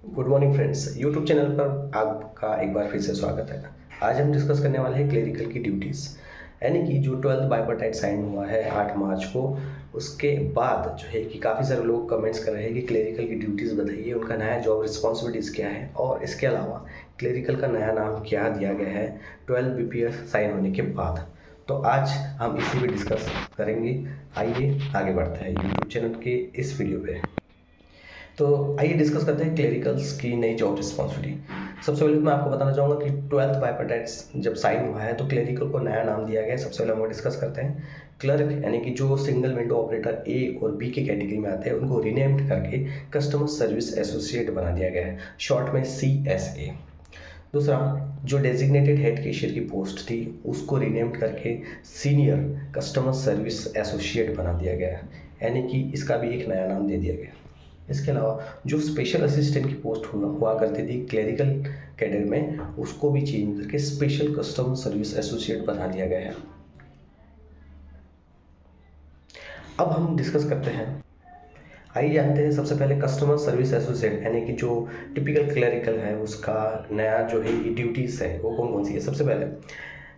Good morning friends. YouTube channel पर आपका एक बार फिर से स्वागत है। आज हम डिस्कस करने वाले हैं क्लेरिकल की ड्यूटीज़, यानी कि जो 12th बाइपर्टाइट साइन हुआ है 8 मार्च को, उसके बाद जो है कि काफ़ी सारे लोग कमेंट्स कर रहे हैं कि क्लेरिकल की ड्यूटीज़ बताइए, उनका नया जॉब रिस्पॉन्सिबिलिटीज़ क्या है और इसके अलावा क्लेरिकल का नया नाम क्या दिया गया है 12 बीपीएस साइन होने के बाद। तो आज हम इसी पे डिस्कस करेंगे। आइए आगे बढ़ते हैं यूट्यूब चैनल के इस वीडियो पे। तो आइए डिस्कस करते हैं क्लेरिकल्स की नई जॉब रिस्पॉन्सिबिलिटी। सबसे पहले मैं आपको बताना चाहूँगा कि 12th बाइपर्टाइट्स जब साइन हुआ है तो क्लेरिकल को नया नाम दिया गया है। सबसे पहले हम डिस्कस करते हैं क्लर्क, यानी कि जो सिंगल विंडो ऑपरेटर ए और बी के कैटेगरी में आते हैं उनको रीनेम्ड करके कस्टमर सर्विस एसोसिएट बना दिया गया है, शॉर्ट में CSA। दूसरा, जो डेजिग्नेटेड हेड कैशियर की पोस्ट थी उसको रीनेम्ड करके सीनियर कस्टमर सर्विस एसोसिएट बना दिया गया है, यानी कि इसका भी एक नया नाम दे दिया गया। इसके अलावा जो स्पेशल असिस्टेंट की पोस्ट हुआ करती थी क्लेरिकल कैडर में, उसको भी चेंज करके स्पेशल कस्टमर सर्विस एसोसिएट बना दिया गया है। अब हम डिस्कस करते हैं, आइए जानते हैं सबसे पहले कस्टमर सर्विस एसोसिएट, यानी कि जो टिपिकल क्लेरिकल है उसका नया जो है ये ड्यूटीज़ है वो कौन कौन सी है। सबसे पहले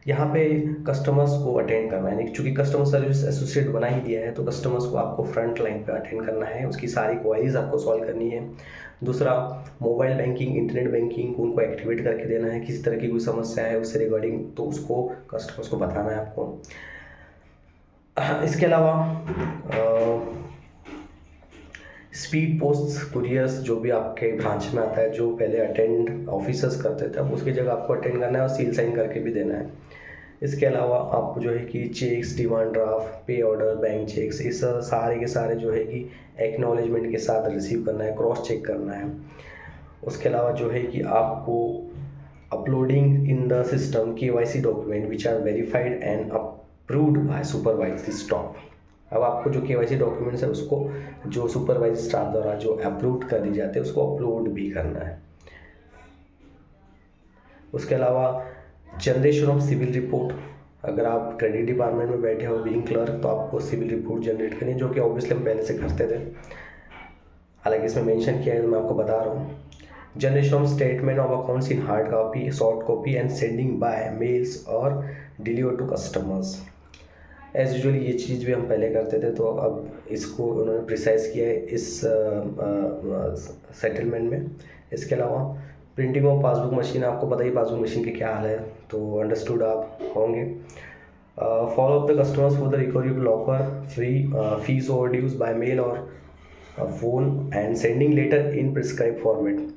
यहाँ पे कस्टमर्स को अटेंड करना है, यानी चूँकि कस्टमर सर्विस एसोसिएट बना ही दिया है तो कस्टमर्स को आपको फ्रंट लाइन पे अटेंड करना है, उसकी सारी क्वारीज आपको सॉल्व करनी है। दूसरा, मोबाइल बैंकिंग, इंटरनेट बैंकिंग उनको एक्टिवेट करके देना है। किसी तरह की कोई समस्या है उससे रिगार्डिंग तो उसको कस्टमर्स को बताना है आपको। इसके अलावा स्पीड पोस्ट कुरियर्स जो भी आपके ब्रांच में आता है, जो पहले अटेंड ऑफिसर्स करते थे अब उसकी जगह आपको अटेंड करना है और सील साइन करके भी देना है। इसके अलावा आपको जो है कि चेक्स, डिमांड ड्राफ्ट, पे ऑर्डर, बैंक चेक्स, इस सारे के सारे जो है कि एक्नॉलेजमेंट के साथ रिसीव करना है, क्रॉस चेक करना है। उसके अलावा जो है कि आपको uploading in the system KYC document which are verified and approved by supervisory staff. अब आपको जो KYC डॉक्यूमेंट्स है उसको जो सुपरवाइजर स्टाफ द्वारा जो अप्रूव कर दी जाते हैं उसको अपलोड भी करना है। उसके अलावा जनरेशन ऑफ सिविल रिपोर्ट, अगर आप क्रेडिट डिपार्टमेंट में बैठे हो बीइंग क्लर्क तो आपको सिविल रिपोर्ट जनरेट करनी है, जो कि ऑब्वियसली हम पहले से करते थे, हालांकि इसमें मेंशन किया है तो मैं आपको बता रहा हूँ। Generation of statement of accounts in hard copy, soft copy and sending by mails और deliver to customers. As usually ये चीज़ भी हम पहले करते थे, तो अब इसको उन्होंने प्रिसाइज किया है इस सेटलमेंट में। इसके अलावा प्रिंटिंग ऑफ पासबुक मशीन, आपको पता ही पासबुक मशीन के क्या हाल है, तो अंडरस्टूड आप होंगे। Follow up the customers for the recovery of locker free fees over dues by mail और phone and sending letter in prescribe format.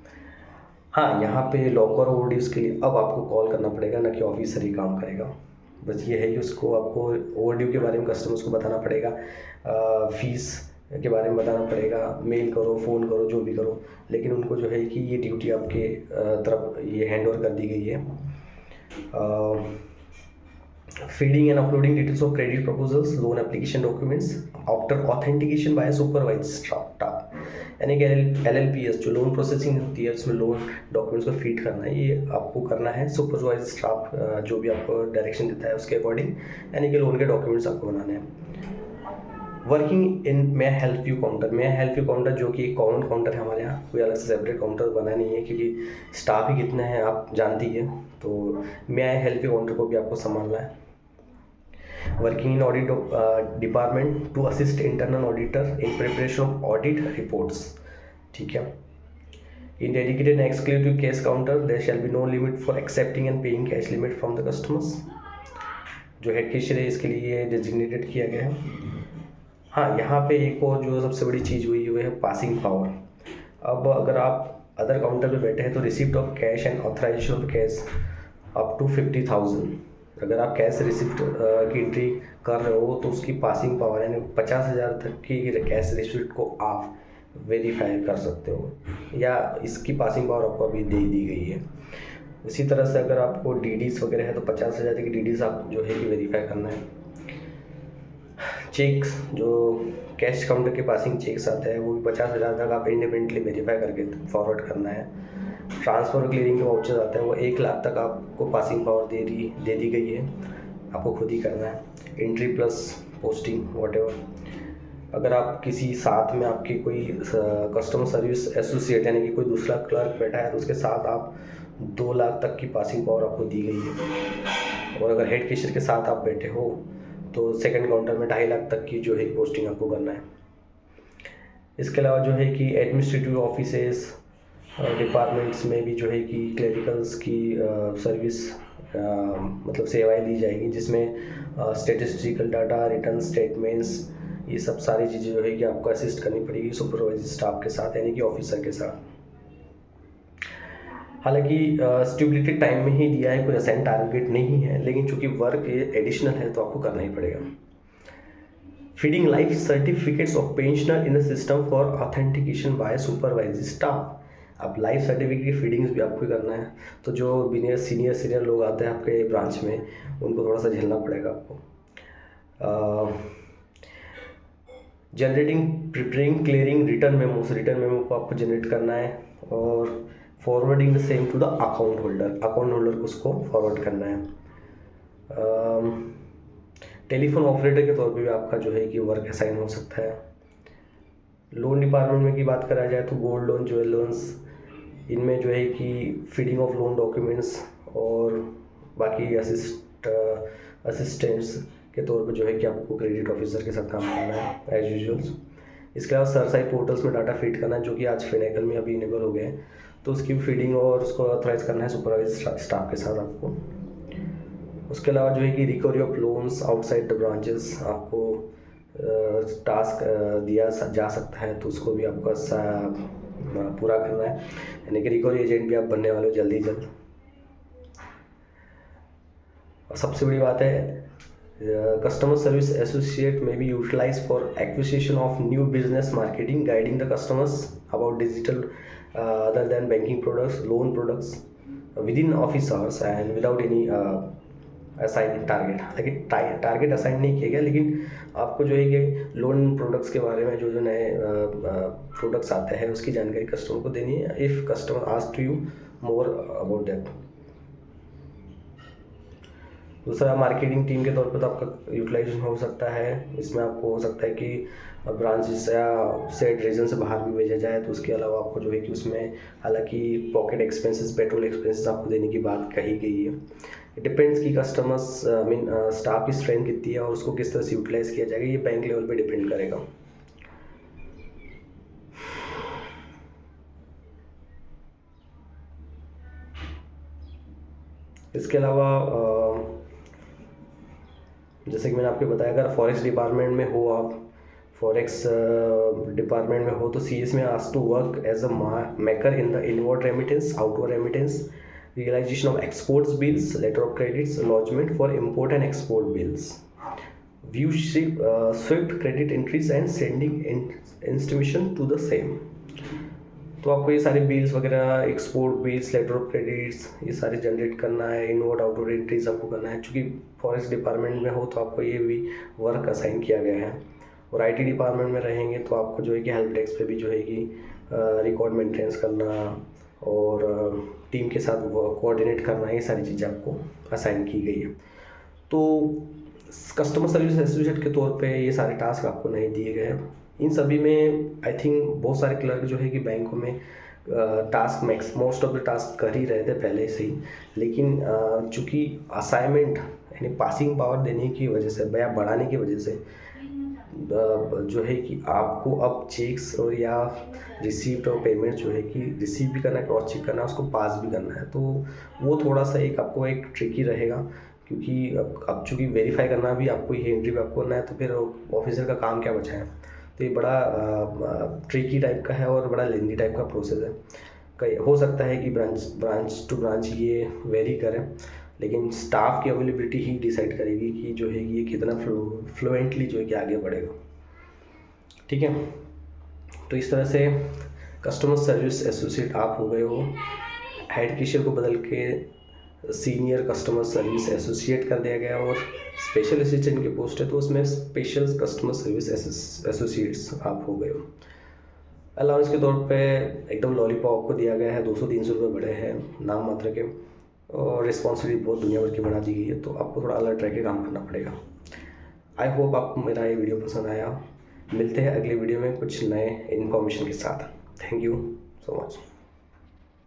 हाँ, यहाँ पे लॉकर ओवर ड्यूज के लिए अब आपको कॉल करना पड़ेगा, ना कि ऑफिसर ही काम करेगा। बस ये है कि उसको आपको ओवरड्यू के बारे में कस्टमर्स को बताना पड़ेगा, फीस के बारे में बताना पड़ेगा, मेल करो, फ़ोन करो, जो भी करो, लेकिन उनको जो है कि ये ड्यूटी आपके तरफ ये हैंड ओवर कर दी गई है। Feeding and uploading details of credit proposals, loan application documents after authentication by supervise staff, यानी कि LLPS जो लोन प्रोसेसिंग होती है उसमें लोन डॉक्यूमेंट्स को फीड करना है, ये आपको करना है सुपरवाइज स्टाफ जो भी आपको डायरेक्शन देता है उसके अकॉर्डिंग, यानी कि लोन के डॉक्यूमेंट्स आपको बनाने हैं। Working in may help you counter, may help you counter जो कि एक कॉमन काउंटर है हमारे यहाँ, कोई अलग से सेपरेट काउंटर बना नहीं है क्योंकि स्टाफ ही कितने हैं आप जानती है, तो may I help you counter को भी आपको संभालना है। Working in audit department to assist internal auditor in preparation of audit reports, ठीक है। In dedicated and exclusive cash counter there shall be no limit for accepting and paying cash limit from the customers, जो head cashier है इसके लिए designated किया गया है। हाँ, यहाँ पे एक और जो सबसे बड़ी चीज़ हुई है पासिंग पावर। अब अगर आप अदर काउंटर पे बैठे हैं तो receipt of cash and authorization of cash up to 50,000, अगर आप कैश रिसिप्ट की एंट्री कर रहे हो तो उसकी पासिंग पावर यानी 50,000 तक की कैश रिसिप्ट को आप वेरीफाई कर सकते हो, या इसकी पासिंग पावर आपको अभी दे दी गई है। उसी तरह से अगर आपको DDs वगैरह है तो 50,000 तक की DDs आप जो है कि वेरीफाई करना है। चेक्स, जो कैश काउंटर के पासिंग चेक्स आते हैं वो भी 50,000 तक आप इंडिपेंडेंटली वेरीफाई करके फॉरवर्ड करना है। ट्रांसफ़र क्लियरिंग के वाउचर्स आते हैं वो 1 लाख तक आपको पासिंग पावर दे दी गई है, आपको खुद ही करना है। Entry plus posting what ever. अगर आप किसी साथ में आपके कोई कस्टमर सर्विस एसोसिएट यानी कि कोई दूसरा क्लर्क बैठा है तो उसके साथ आप 2 लाख तक की पासिंग पावर आपको दी गई है। और अगर हेड कैशियर के साथ आप बैठे हो तो सेकंड काउंटर में 2.5 लाख तक की जो है पोस्टिंग आपको करना है। इसके अलावा जो है कि एडमिनिस्ट्रेटिव ऑफिसेस डिपार्टमेंट्स में भी जो है कि क्लरिकल्स की सर्विस मतलब सेवाएं दी जाएगी, जिसमें स्टैटिस्टिकल डाटा, रिटर्न स्टेटमेंट्स, ये सब सारी चीज़ें जो है कि आपको असिस्ट करनी पड़ेगी सुपरवाइजर स्टाफ के साथ यानी कि ऑफिसर के साथ। हालांकि स्टिपुलेटेड टाइम में ही दिया है, कोई असाइन टारगेट नहीं है, लेकिन चूंकि वर्क एडिशनल है तो आपको करना ही पड़ेगा। Feeding life certificates of pensioner in the system for authentication by supervisory staff. अब लाइफ सर्टिफिकेट की फीडिंग्स भी आपको करना है, तो जो सीनियर लोग आते हैं आपके ब्रांच में उनको थोड़ा सा झेलना पड़ेगा आपको। Generating, preparing, clearing return memo को आपको जनरेट करना है और forwarding the same to the account holder को उसको फॉरवर्ड करना है। टेलीफोन ऑपरेटर के तौर पे भी आपका जो है कि वर्क असाइन हो सकता है। लोन डिपार्टमेंट में की बात करा जाए तो गोल्ड लोन, ज्वेल लोन्स, इनमें जो है कि फीडिंग ऑफ लोन डॉक्यूमेंट्स और बाकी असिस्टेंट्स के तौर पे जो है कि आपको क्रेडिट ऑफिसर के साथ काम करना है एज यूजुअल। इसके अलावा सरसाई पोर्टल्स में डाटा फीड करना है, जो कि आज फिनेकल में अभी इनेबल हो गए हैं, तो उसकी फीडिंग और उसको ऑथराइज करना है सुपरवाइजर स्टाफ के साथ आपको। उसके अलावा जो है कि recovery of loans outside the branches आपको टास्क दिया जा सकता है, तो उसको भी आपको पूरा करना है, यानी कि रिकवरी एजेंट भी आप बनने वाले हो जल्दी जल्द। और सबसे बड़ी बात है, कस्टमर सर्विस एसोसिएट में be utilize for acquisition of new business marketing, guiding the customers about digital other than banking products, loan products within office hours and without any assign target. लेकिन target assign नहीं किया गया, लेकिन आपको जो है कि लोन प्रोडक्ट्स के बारे में जो नए प्रोडक्ट्स आते हैं उसकी जानकारी कस्टमर को देनी है if customer ask to you more about that. दूसरा, मार्केटिंग टीम के तौर पर तो आपका यूटिलाइजेशन हो सकता है। इसमें आपको हो सकता है कि ब्रांचेस या सेट रीजन से बाहर भी भेजा जाए, तो उसके अलावा आपको जो है कि उसमें हालांकि पॉकेट एक्सपेंसेस, पेट्रोल एक्सपेंसेस आपको देने की बात कही गई है। इट डिपेंड्स कि कस्टमर्स स्टाफ की स्ट्रेंथ कितनी है और उसको किस तरह से यूटिलाइज किया जाएगा, ये बैंक लेवल पे डिपेंड करेगा। इसके अलावा जैसे कि मैंने आपको बताया, अगर फॉरेक्स डिपार्टमेंट में हो, आप फॉरेक्स डिपार्टमेंट में हो तो CS में ask to work as a maker in the inward remittance, outward remittance, realization of exports bills, letter of credits, lodgement for import and export bills, view swift credit entries and sending intimation to the same। तो आपको ये सारे bills वगैरह, export bills, letter of credits, ये सारे generate करना है, inward outward entries आपको करना है। चूँकि फॉरेस्ट डिपार्टमेंट में हो तो आपको ये भी वर्क असाइन किया गया है। और IT डिपार्टमेंट में रहेंगे तो आपको जो है कि हेल्प डेस्क पे भी जो है कि रिकॉर्ड मेंटेनेंस करना और टीम के साथ कोऑर्डिनेट करना, ये सारी चीज़ें आपको असाइन की गई है। तो कस्टमर सर्विस एसोसिएट के तौर पे ये सारे टास्क आपको नहीं दिए गए। इन सभी में आई थिंक बहुत सारे क्लर्क जो है कि बैंकों में task most of the task कर ही रहे थे पहले से ही, लेकिन चूँकि असाइनमेंट यानी पासिंग पावर देने की वजह से या बढ़ाने की वजह से जो है कि आपको अब चेक्स और या रिसीप्ट और पेमेंट जो है कि रिसीव भी करना है, क्रॉस चेक करना है, उसको पास भी करना है, तो वो थोड़ा सा आपको एक ट्रिकी रहेगा, क्योंकि अब चूँकि वेरीफाई करना भी आपको ये एंट्री भी आपको करना है, तो फिर ऑफिसर का काम क्या बचा है। तो ये बड़ा ट्रिकी टाइप का है और बड़ा लेंदी टाइप का प्रोसेस है। कई हो सकता है कि ब्रांच टू ब्रांच ये वेरी करें, लेकिन स्टाफ की अवेलेबिलिटी ही डिसाइड करेगी कि जो है कि ये कितना फ्लुएंटली जो है कि आगे बढ़ेगा। ठीक है, तो इस तरह से कस्टमर सर्विस एसोसिएट आप हो गए हो। हेड कैशियर को बदल के सीनियर कस्टमर सर्विस एसोसिएट कर दिया गया और स्पेशल असिस्टेंट की पोस्ट है तो उसमें स्पेशल कस्टमर सर्विस एसोसिएट्स आप हो गए हो। अलाउंस के तौर पे एकदम लॉलीपॉप को दिया गया है, 200-300 रुपये बढ़े हैं नाम मात्र के, और रिस्पॉन्सिबिलिटी बहुत दुनिया भर की बढ़ा दी गई है, तो आपको थोड़ा अलर्ट रह के काम करना पड़ेगा। आई होप आपको मेरा ये वीडियो पसंद आया। मिलते हैं अगली वीडियो में कुछ नए इन्फॉर्मेशन के साथ। Thank you so much.